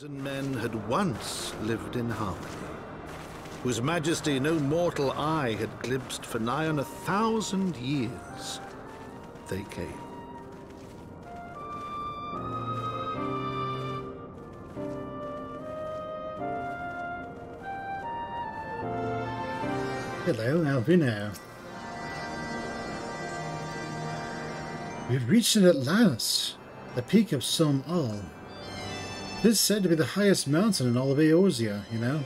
And men had once lived in harmony, whose majesty no mortal eye had glimpsed for nigh on 1,000 years. They came. Hello, Alvino. We've reached it at last, the peak of Som Al. It is said to be the highest mountain in all of Eorzea, you know.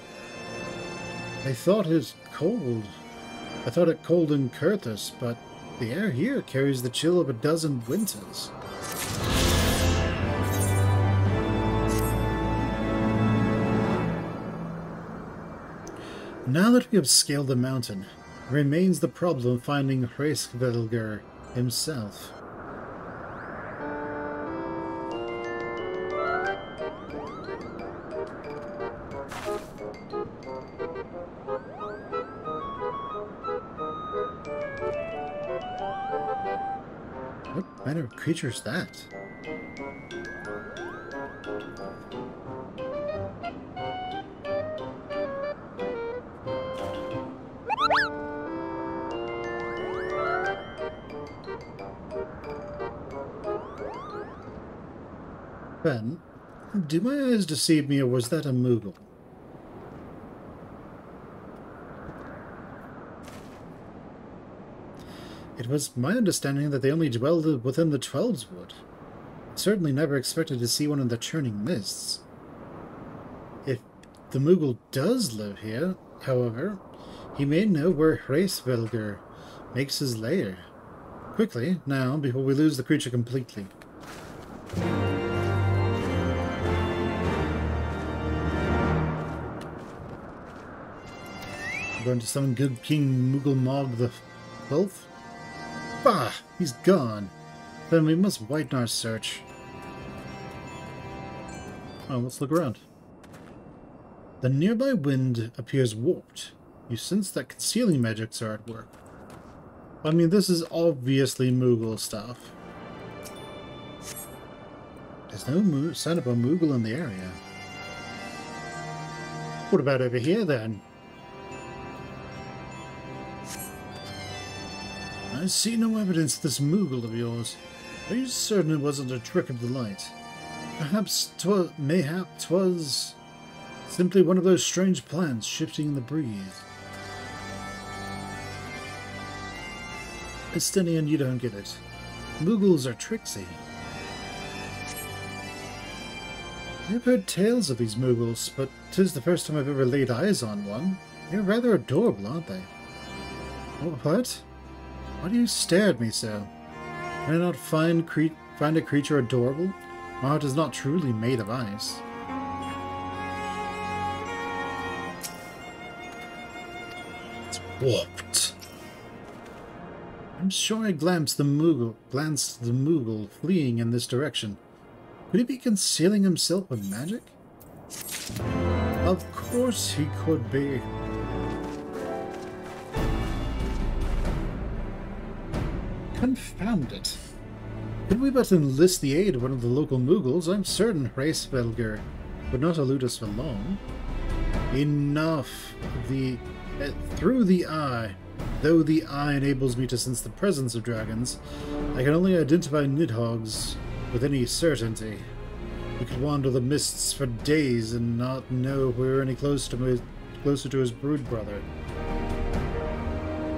I thought it cold in Kurthus, but the air here carries the chill of a dozen winters. Now that we have scaled the mountain, remains the problem of finding Hraesvelgr himself. What manner of creature is that? Ben, do my eyes deceive me, or was that a Moogle? It was my understanding that they only dwelled within the Heavensward. I certainly never expected to see one in the churning mists. If the Moogle does live here, however, he may know where Hraesvelgr makes his lair. Quickly, now, before we lose the creature completely. I'm going to summon good King Moogle the 12th? Bah! He's gone. Then we must widen our search. Oh, let's look around. The nearby wind appears warped. You sense that concealing magics are at work. I mean, this is obviously Moogle stuff. There's no sign of a Moogle in the area. What about over here, then? I see no evidence of this Moogle of yours. Are you certain it wasn't a trick of the light? Mayhap 'twas simply one of those strange plants shifting in the breeze. Estinian, you don't get it. Moogles are tricksy. I've heard tales of these Moogles, but 'tis the first time I've ever laid eyes on one. They're rather adorable, aren't they? What? Why do you stare at me so? Can I not find a creature adorable? My heart is not truly made of ice. It's warped. I'm sure I glanced the Moogle fleeing in this direction. Could he be concealing himself with magic? Of course he could be. Confound it. Could we but enlist the aid of one of the local Moogles, I'm certain Hraesvelgr would not elude us for long. Enough. Through the eye. Though the eye enables me to sense the presence of dragons, I can only identify Nidhogg's with any certainty. We could wander the mists for days and not know if we were any closer to his brood brother.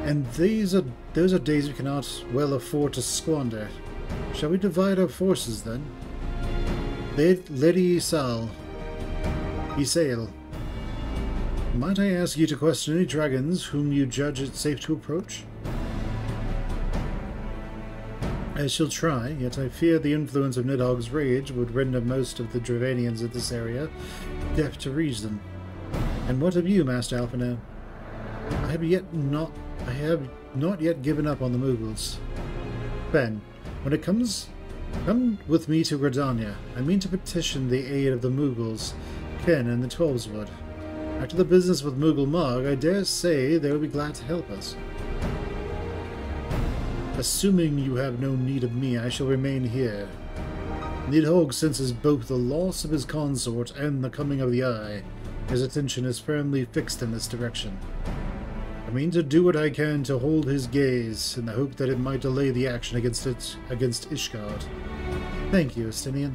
And those are days we cannot well afford to squander. Shall we divide our forces, then? Lady Isail, might I ask you to question any dragons whom you judge it safe to approach? I shall try, yet I fear the influence of Nidhogg's rage would render most of the Dravanians of this area deaf to reason. And what of you, Master Alphino? I have not yet given up on the Moogles. Ben, when it come with me to Gridania. I mean to petition the aid of the Moogles, Ken and the Heavensward. After the business with Moogle Mog, I dare say they will be glad to help us. Assuming you have no need of me, I shall remain here. Nidhogg senses both the loss of his consort and the coming of the Eye. His attention is firmly fixed in this direction. I mean to do what I can to hold his gaze, in the hope that it might delay the action against Ishgard. Thank you, Estinian.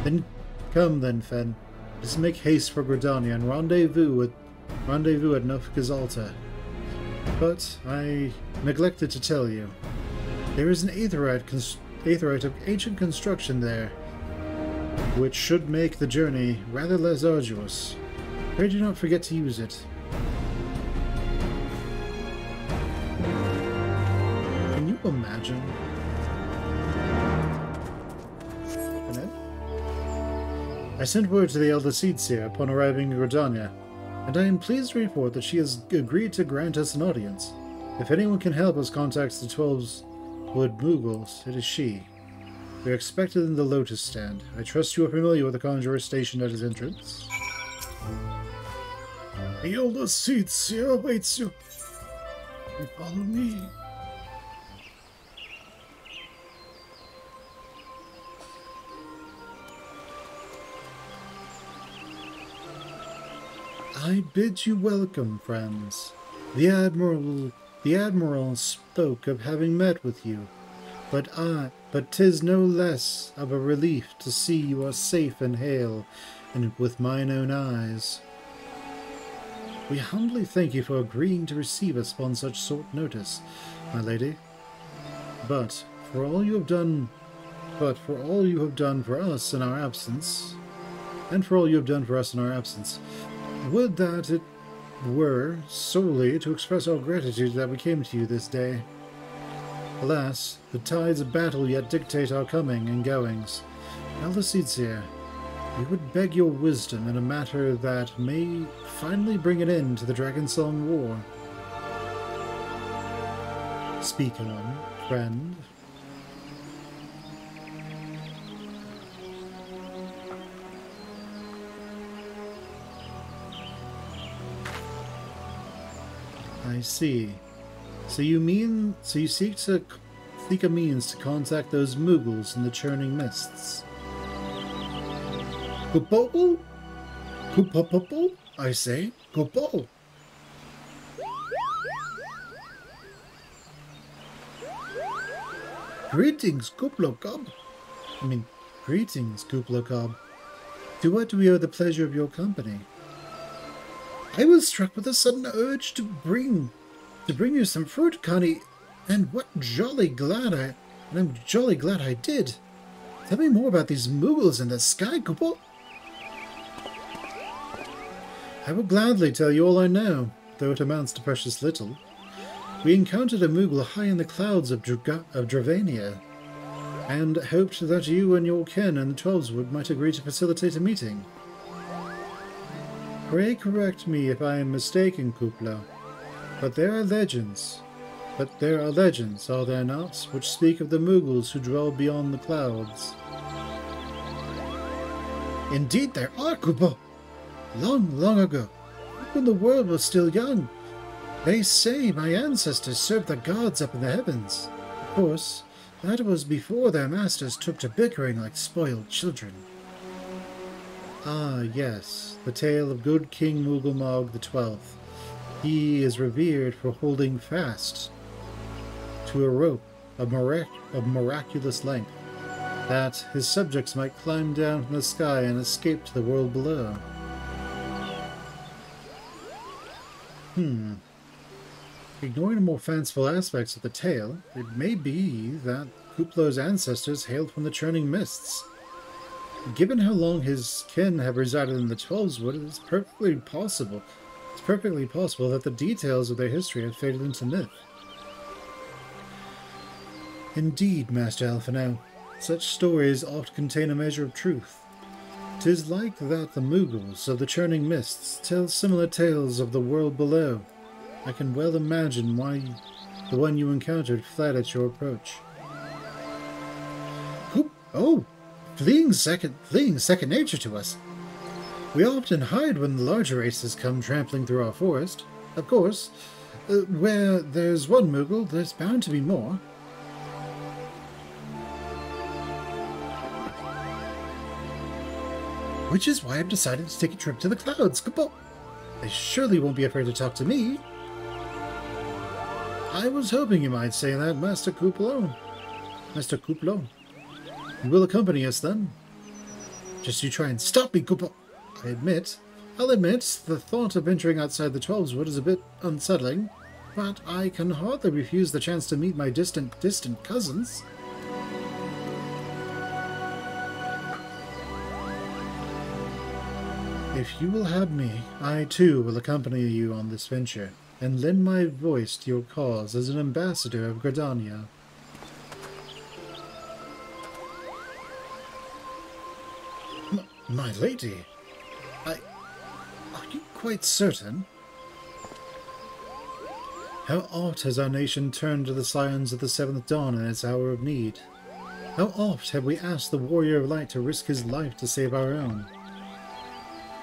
Then come then, Fen. Let us make haste for Gridania and rendezvous at Nofgazalta. But I neglected to tell you. There is an aetheryte of ancient construction there, which should make the journey rather less arduous. Pray do not forget to use it. Can you imagine? I sent word to the Elder Seedseer upon arriving in Gridania, and I am pleased to report that she has agreed to grant us an audience. If anyone can help us contact the 12 Wood Moogles, it is she. We are expected in the Lotus Stand. I trust you are familiar with the conjurer stationed at his entrance. The Elder Seedseer awaits you. Follow me. I bid you welcome, friends. The Admiral spoke of having met with you, but 'tis no less of a relief to see you are safe and hale, and with mine own eyes. We humbly thank you for agreeing to receive us upon such short notice, my lady. But for all you have done for us in our absence, would that it were solely to express our gratitude that we came to you this day. Alas, the tides of battle yet dictate our coming and goings. Elder Seedseer, we would beg your wisdom in a matter that may finally bring an end to the Dragonsong War. Speak on, friend. I see. So you seek a means to contact those Moogles in the churning mists. Kupo? Kupopopo? I say, Kupo. Greetings, Kuplokab. Greetings, Kuplokab. To what do we owe the pleasure of your company? I was struck with a sudden urge to bring you some fruit, Connie, and I'm jolly glad I did. Tell me more about these Moogles in the sky, Kupo. I will gladly tell you all I know, though it amounts to precious little. We encountered a Moogle high in the clouds of Dravania, and hoped that you and your kin and the Twelveswood might agree to facilitate a meeting. Pray correct me if I am mistaken, Kuplo, but there are legends, are there not, which speak of the Moogles who dwell beyond the clouds? Indeed there are, Kupo. Long, long ago, when the world was still young, they say my ancestors served the gods up in the heavens. Of course, that was before their masters took to bickering like spoiled children. Ah, yes, the tale of good King Moogle XII. He is revered for holding fast to a rope of miraculous length, that his subjects might climb down from the sky and escape to the world below. Ignoring the more fanciful aspects of the tale, it may be that Kuplo's ancestors hailed from the churning mists. Given how long his kin have resided in the Twelveswood, it's perfectly possible that the details of their history have faded into myth. Indeed, Master Alphinaud, such stories oft contain a measure of truth. 'Tis like that the Moogles of the churning mists tell similar tales of the world below. I can well imagine why the one you encountered fled at your approach. Oh! Fleeing second nature to us. We often hide when the larger races come trampling through our forest. Of course, where there's one Moogle, there's bound to be more. Which is why I've decided to take a trip to the clouds. Goodbye. They surely won't be afraid to talk to me. I was hoping you might say that, Master Couplot. Master Couplot. You will accompany us then? Just you try and stop me, Couplot. I'll admit, the thought of venturing outside the Twelveswood is a bit unsettling, but I can hardly refuse the chance to meet my distant cousins. If you will have me, I too will accompany you on this venture, and lend my voice to your cause as an ambassador of Gridania. My lady, are you quite certain? How oft has our nation turned to the scions of the Seventh Dawn in its hour of need? How oft have we asked the Warrior of Light to risk his life to save our own?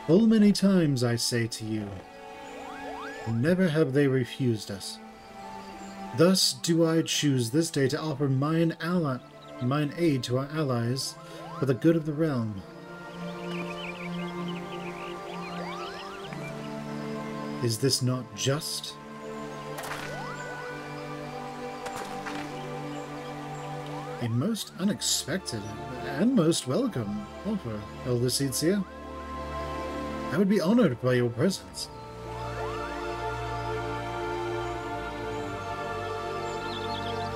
Full many times, I say to you, never have they refused us. Thus do I choose this day to offer mine aid to our allies for the good of the realm. Is this not just? A most unexpected and most welcome offer, Elder Seedseer. I would be honored by your presence.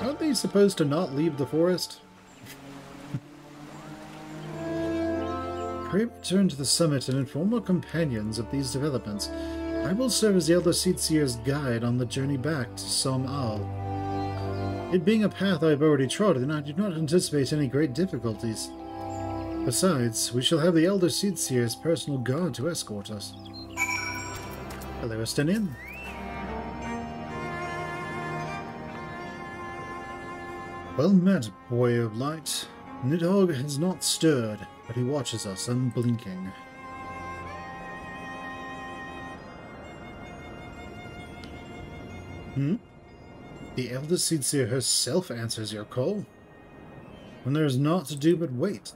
Aren't they supposed to not leave the forest? Pray return to the summit and inform our companions of these developments. I will serve as the Elder Seedseer's guide on the journey back to Som Al. It being a path I have already trodden, I do not anticipate any great difficulties. Besides, we shall have the Elder Seedseer's personal guard to escort us. Hello, Estinian. Well met, Warrior of Light. Nidhogg has not stirred, but he watches us unblinking. The Elder Seedseer herself answers your call. When there is naught to do but wait.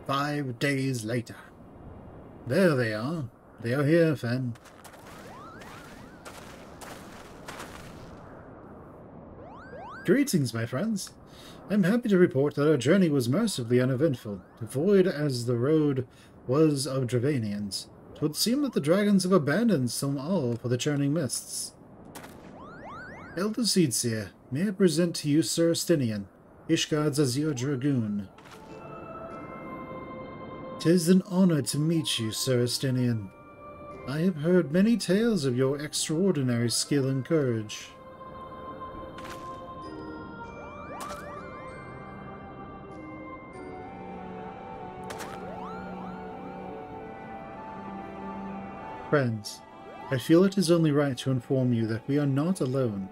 5 days later. There they are. They are here, Fen. Greetings, my friends. I'm happy to report that our journey was mercifully uneventful, void as the road was of Dravanians. It would seem that the dragons have abandoned Som Al for the churning mists. Elder Seedseer, may I present to you Sir Estinian, Ishgard's Azure Dragoon. 'Tis an honor to meet you, Sir Estinian. I have heard many tales of your extraordinary skill and courage. Friends, I feel it is only right to inform you that we are not alone.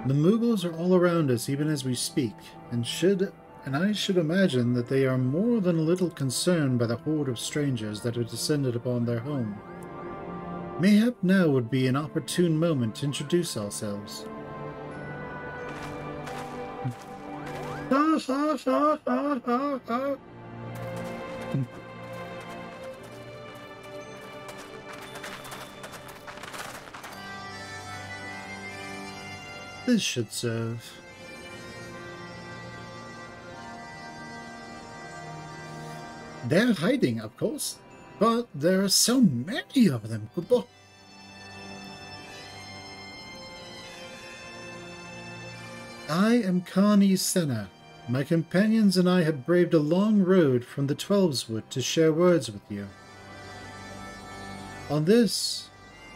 The Mughals are all around us even as we speak, and I should imagine that they are more than a little concerned by the horde of strangers that have descended upon their home. Mayhap now would be an opportune moment to introduce ourselves. This should serve. They're hiding, of course, but there are so many of them. I am Kani Senna. My companions and I have braved a long road from the Twelveswood to share words with you. On this,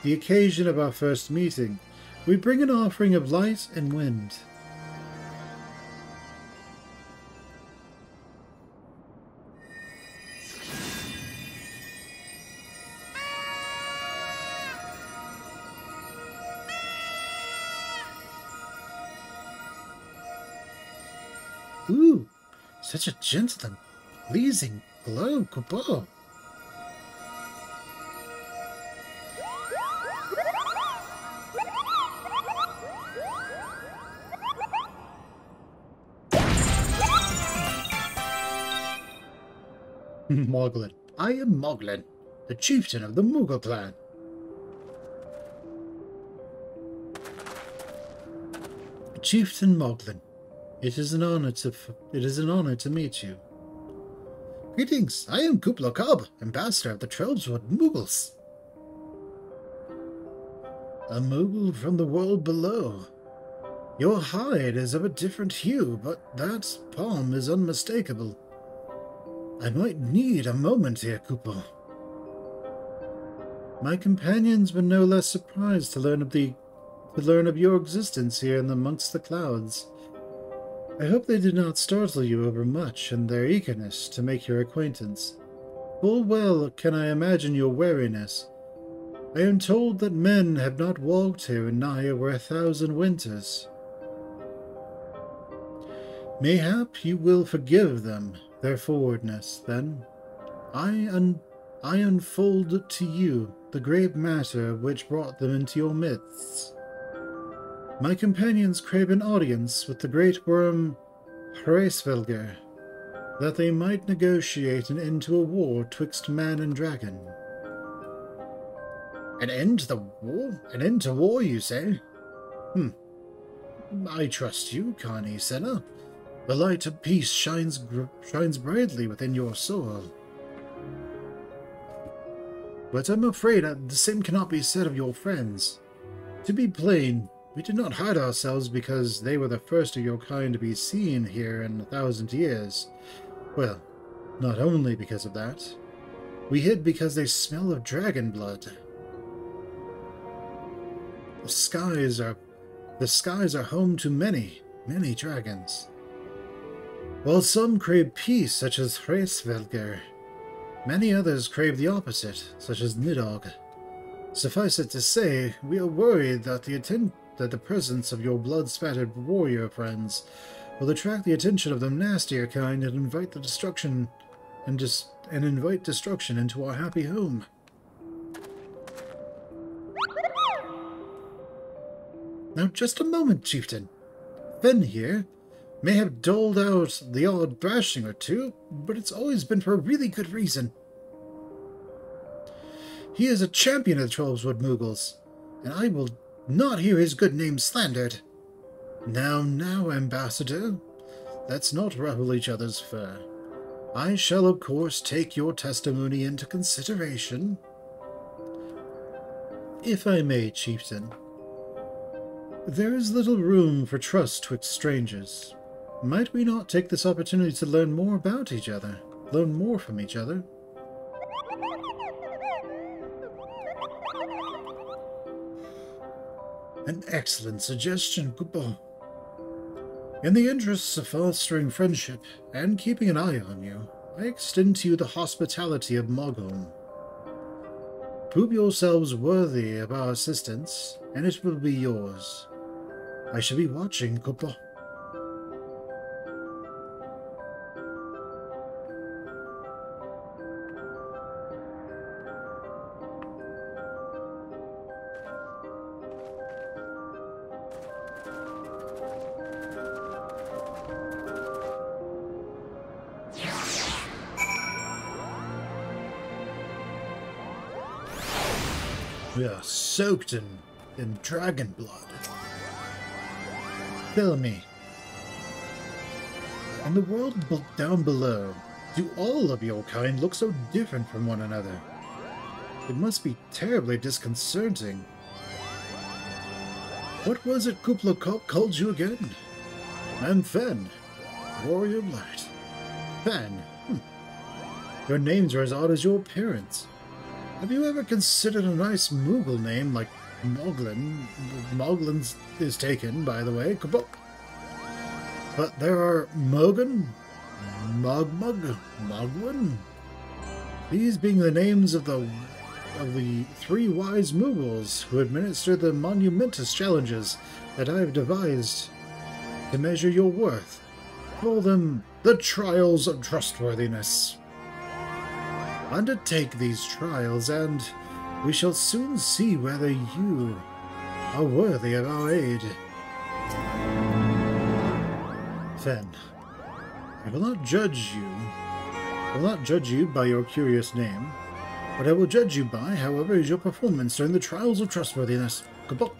the occasion of our first meeting, we bring an offering of light and wind. Ooh, such a gentle and pleasing glow, Kupo. Moglin. I am Moglin, the chieftain of the Moogle clan. Chieftain Moglin, it is an honor to meet you. Greetings, I am Kuplo Cobb, ambassador of the Heavensward Moogles. A Moogle from the world below. Your hide is of a different hue, but that palm is unmistakable. I might need a moment here, Kuplo. My companions were no less surprised to learn of your existence here amongst the clouds. I hope they did not startle you overmuch in their eagerness to make your acquaintance. Full well can I imagine your wariness. I am told that men have not walked here in nigh over 1,000 winters. Mayhap you will forgive them their forwardness, then. I unfold to you the great matter which brought them into your midst. My companions crave an audience with the great worm Hraesvelgr, that they might negotiate an end to a war twixt man and dragon. An end to the war? An end to war, you say? I trust you, Carney Senna. The light of peace shines brightly within your soul. But I'm afraid the same cannot be said of your friends. To be plain, we did not hide ourselves because they were the first of your kind to be seen here in 1,000 years. Well, not only because of that. We hid because they smell of dragon blood. The skies are home to many, many dragons. While some crave peace, such as Hraesvelgr, many others crave the opposite, such as Nidhogg. Suffice it to say, we are worried that the presence of your blood-spattered warrior friends will attract the attention of the nastier kind and invite destruction into our happy home. Now, just a moment, Chieftain. Fen here may have doled out the odd thrashing or two, but it's always been for a really good reason. He is a champion of the Heavensward Moogles, and I will not hear his good name slandered. Now, Ambassador, let's not ruffle each other's fur. I shall, of course, take your testimony into consideration. If I may, Chieftain, there is little room for trust twixt strangers. Might we not take this opportunity to learn more about each other? Learn more from each other? An excellent suggestion, Kuplo. In the interests of fostering friendship and keeping an eye on you, I extend to you the hospitality of Mogholm. Prove yourselves worthy of our assistance, and it will be yours. I shall be watching, Kuplo. We are soaked in dragon blood. Tell me, in the world down below, do all of your kind look so different from one another? It must be terribly disconcerting. What was it Kuplo called you again? I'm Fen, Warrior of Light. Fen? Your names are as odd as your appearance. Have you ever considered a nice Moogle name like Moglin? Moglin's is taken, by the way. Kabok. But there are Mogan, Mogmug, Moglin. These being the names of the three wise Moogles who administer the monumentous challenges that I have devised to measure your worth. Call them the Trials of Trustworthiness. Undertake these trials, and we shall soon see whether you are worthy of our aid. Fen, I will not judge you I will not judge you by your curious name. What I will judge you by, however, is your performance during the trials of trustworthiness. Goodbye.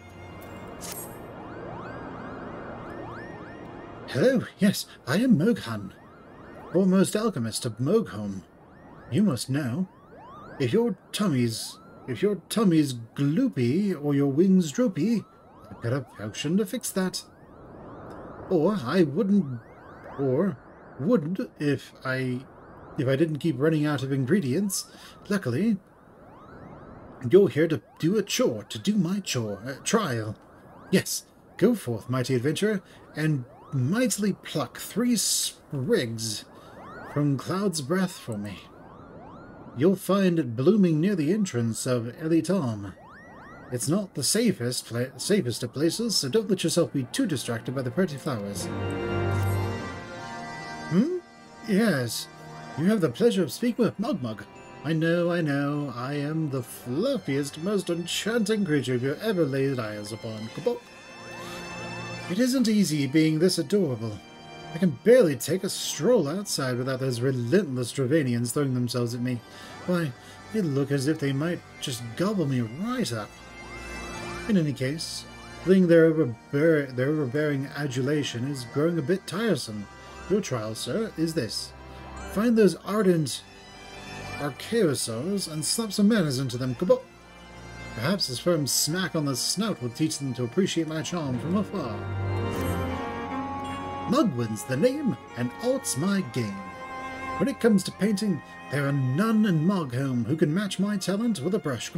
Hello, yes, I am Moghan, foremost alchemist of Mogholm. You must know, if your tummy's gloopy or your wings droopy, I've got a potion to fix that. Or would if I didn't keep running out of ingredients. Luckily, you're here to do a chore, trial. Yes, go forth, mighty adventurer, and mightily pluck 3 sprigs from Cloud's Breath for me. You'll find it blooming near the entrance of Elitom. It's not the safest of places, so don't let yourself be too distracted by the pretty flowers. Yes, you have the pleasure of speaking with Mugmug. I know, I am the fluffiest, most enchanting creature you ever laid eyes upon. Kabok. It isn't easy being this adorable. I can barely take a stroll outside without those relentless Dravanians throwing themselves at me. Why, they look as if they might just gobble me right up. In any case, fleeing their overbearing adulation is growing a bit tiresome. Your trial, sir, is this. Find those ardent archaeosaurs and slap some manners into them. Kabok! Perhaps this firm smack on the snout will teach them to appreciate my charm from afar. Mugwin's the name, and art's my game. When it comes to painting, there are none in Mogholm who can match my talent with a brush.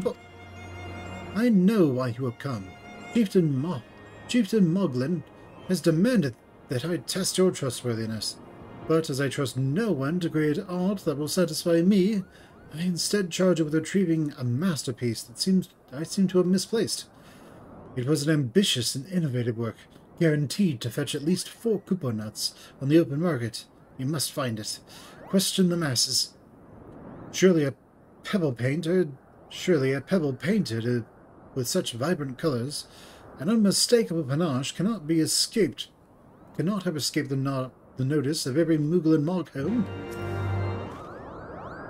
I know why you have come. Chieftain Moglin has demanded that I test your trustworthiness. But as I trust no one to create art that will satisfy me, I instead charge it with retrieving a masterpiece that I seem to have misplaced. It was an ambitious and innovative work, guaranteed to fetch at least 4 Kupo nuts on the open market. You must find it. Question the masses. Surely a pebble painted with such vibrant colors, an unmistakable panache cannot have escaped the notice of every Moogle in Mogholm.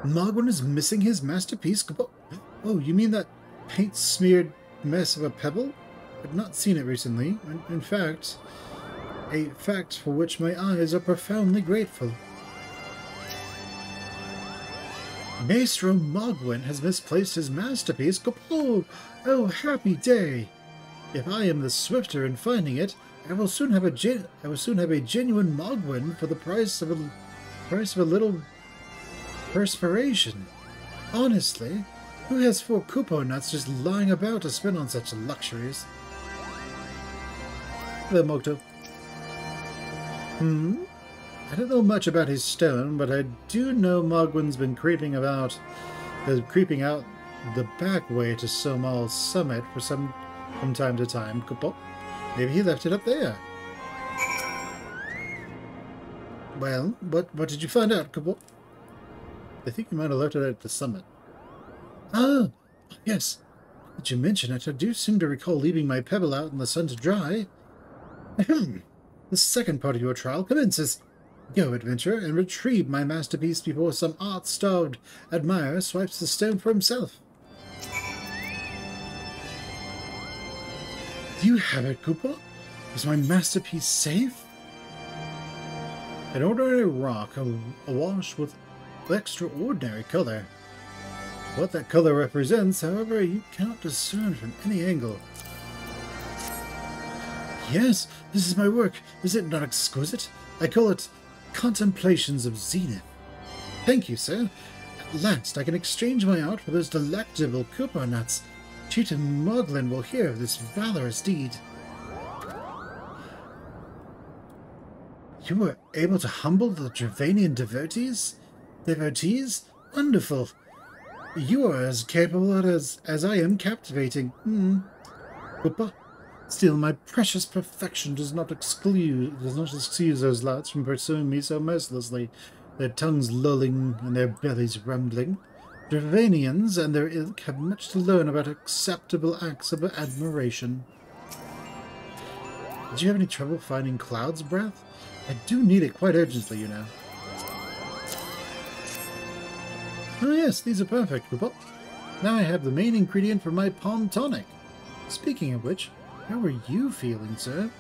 Mogwin is missing his masterpiece. Oh, you mean that paint-smeared mess of a pebble? I've not seen it recently. In fact, a fact for which my eyes are profoundly grateful. Maestro Mogwin has misplaced his masterpiece. Oh, happy day! If I am the swifter in finding it, I will soon have a genuine Mogwin for the price of a little perspiration. Honestly, who has 4 Kupo nuts just lying about to spend on such luxuries? Hello, Mokto. I don't know much about his stone, but I do know Mogwin's been creeping out the back way to Somal Summit from time to time. Maybe he left it up there. Well, what did you find out, Kupo? I think you might have left it at the summit. Ah, yes. Did you mention it? I do seem to recall leaving my pebble out in the sun to dry. The second part of your trial commences. Go, adventurer, and retrieve my masterpiece before some art-starved admirer swipes the stone for himself. Do you have it, Kupo? Is my masterpiece safe? An ordinary rock awash with extraordinary color. What that color represents, however, you cannot discern from any angle. Yes, this is my work. Is it not exquisite? I call it Contemplations of Zenith. Thank you, sir. At last I can exchange my art for those delectable Kupo nuts. Chieftain Moglin will hear of this valorous deed. You were able to humble the Dravanian devotees? Wonderful. You are as capable as I am captivating. Kupo. Still, my precious perfection does not excuse those lots from pursuing me so mercilessly, their tongues lolling and their bellies rumbling. Dravanians and their ilk have much to learn about acceptable acts of admiration. Did you have any trouble finding Cloud's Breath? I do need it quite urgently, you know. Oh yes, these are perfect, Kupop. Now I have the main ingredient for my palm tonic. Speaking of which, how are you feeling, sir?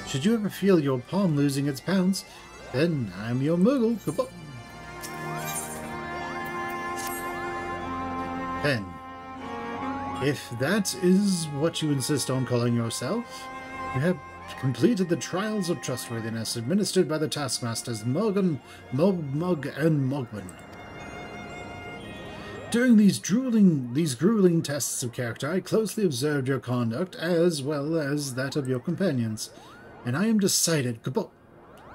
Should you ever feel your palm losing its pounce, then I'm your Moogle, Kupop. Then, if that is what you insist on calling yourself, you have completed the trials of trustworthiness administered by the taskmasters Morgan, Mog, and Mogwin. During these grueling tests of character, I closely observed your conduct as well as that of your companions, and I am decided. Kupop,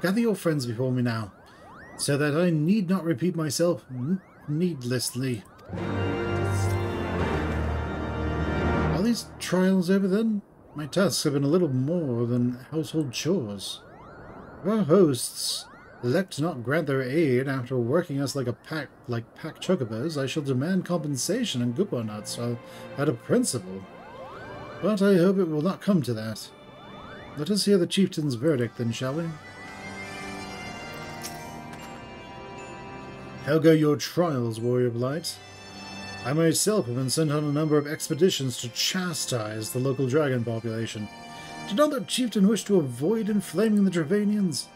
gather your friends before me now, so that I need not repeat myself needlessly. Are these trials over then? My tasks have been a little more than household chores. If our hosts elect not grant their aid after working us like pack chocobos, I shall demand compensation and gupo nuts out of principle. But I hope it will not come to that. Let us hear the chieftain's verdict then, shall we? How go your trials, Warrior of Light? I myself have been sent on a number of expeditions to chastise the local dragon population. Did not the chieftain wish to avoid inflaming the Dravanians?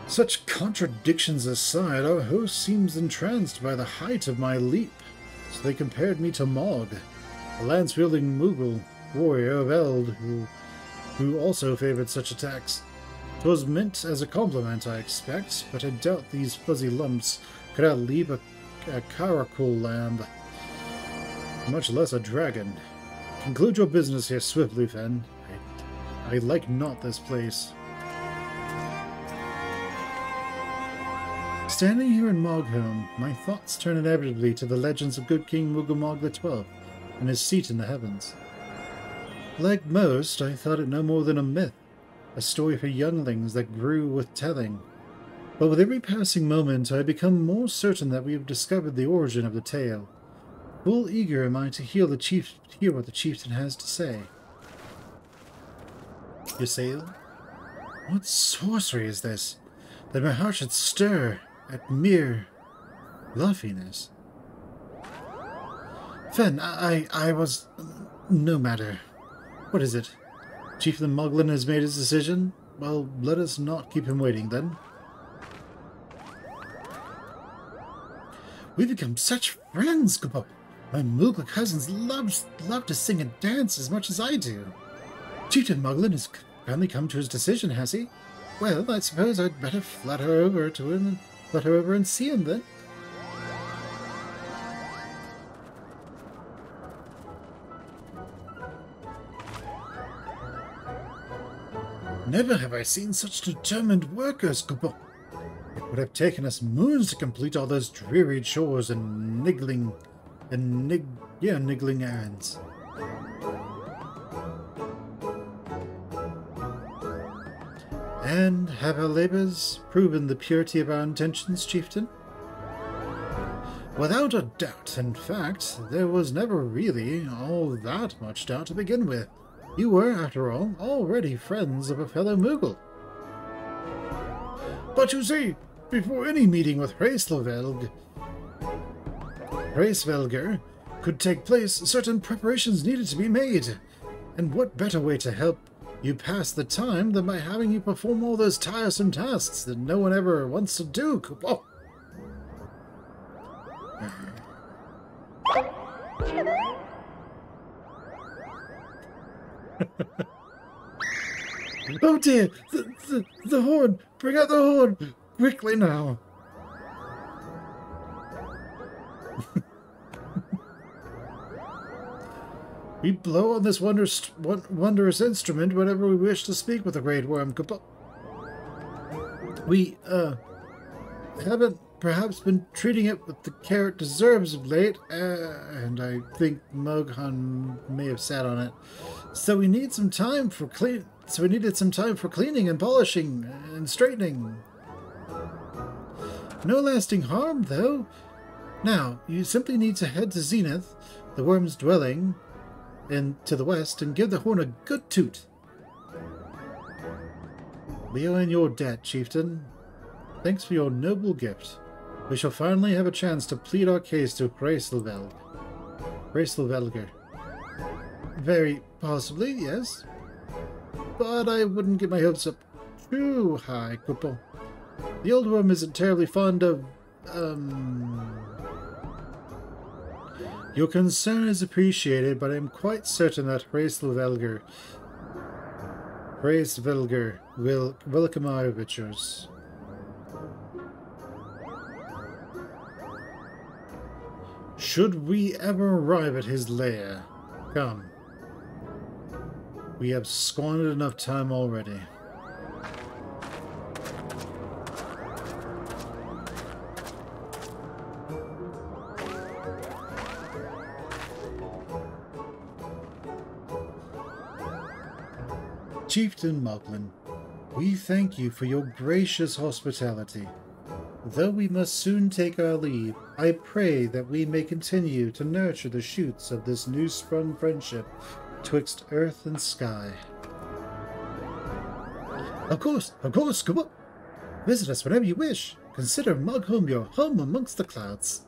Such contradictions aside, our host seems entranced by the height of my leap, so they compared me to Mog, a lance-wielding Moogle warrior of Eld, who also favoured such attacks. 'Twas meant as a compliment, I expect, but I doubt these fuzzy lumps could outleap a caracal lamb, much less a dragon. Conclude your business here swiftly, Fen. I like not this place. Standing here in Mogholm, my thoughts turn inevitably to the legends of good King Mugamog XII and his seat in the heavens. Like most, I thought it no more than a myth, a story for younglings that grew with telling. But with every passing moment, I become more certain that we have discovered the origin of the tale. Full eager am I to hear what the chieftain has to say. Ysael? What sorcery is this, that my heart should stir at mere loftiness? Fen, I was... no matter. What is it? Chieftain Moglin has made his decision? Well, let us not keep him waiting, then. We've become such friends, Kupop. My Moogle cousins love to sing and dance as much as I do. Chieftain Moglin has finally come to his decision, has he? Well, I suppose I'd better flutter over to him and flutter over and see him then. Never have I seen such determined workers, Kupop. It would have taken us moons to complete all those dreary chores and niggling errands. And have our labours proven the purity of our intentions, chieftain? Without a doubt. In fact, there was never really all that much doubt to begin with. You were, after all, already friends of a fellow Moogle. But you see, before any meeting with Hraesvelgr could take place, certain preparations needed to be made. And what better way to help you pass the time than by having you perform all those tiresome tasks that no one ever wants to do? Oh. Oh dear! The horn! Bring out the horn! Quickly now! We blow on this wondrous instrument whenever we wish to speak with the Great Worm. We, haven't perhaps been treating it with the care it deserves of late, and I think Moghan may have sat on it. So we need some time for cleaning and polishing and straightening. No lasting harm, though. Now, you simply need to head to Zenith, the worm's dwelling, and to the west, and give the horn a good toot. We are in your debt, chieftain. Thanks for your noble gift. We shall finally have a chance to plead our case to Questlines. Very possibly, yes. But I wouldn't get my hopes up too high, Quipple. The old worm isn't terribly fond of, Your concern is appreciated, but I'm quite certain that Questlines will welcome our overtures. Should we ever arrive at his lair, come. We have squandered enough time already. Chieftain Moglin, we thank you for your gracious hospitality. Though we must soon take our leave, I pray that we may continue to nurture the shoots of this new-sprung friendship twixt earth and sky. Of course, come up. Visit us whenever you wish. Consider Mughum your home amongst the clouds.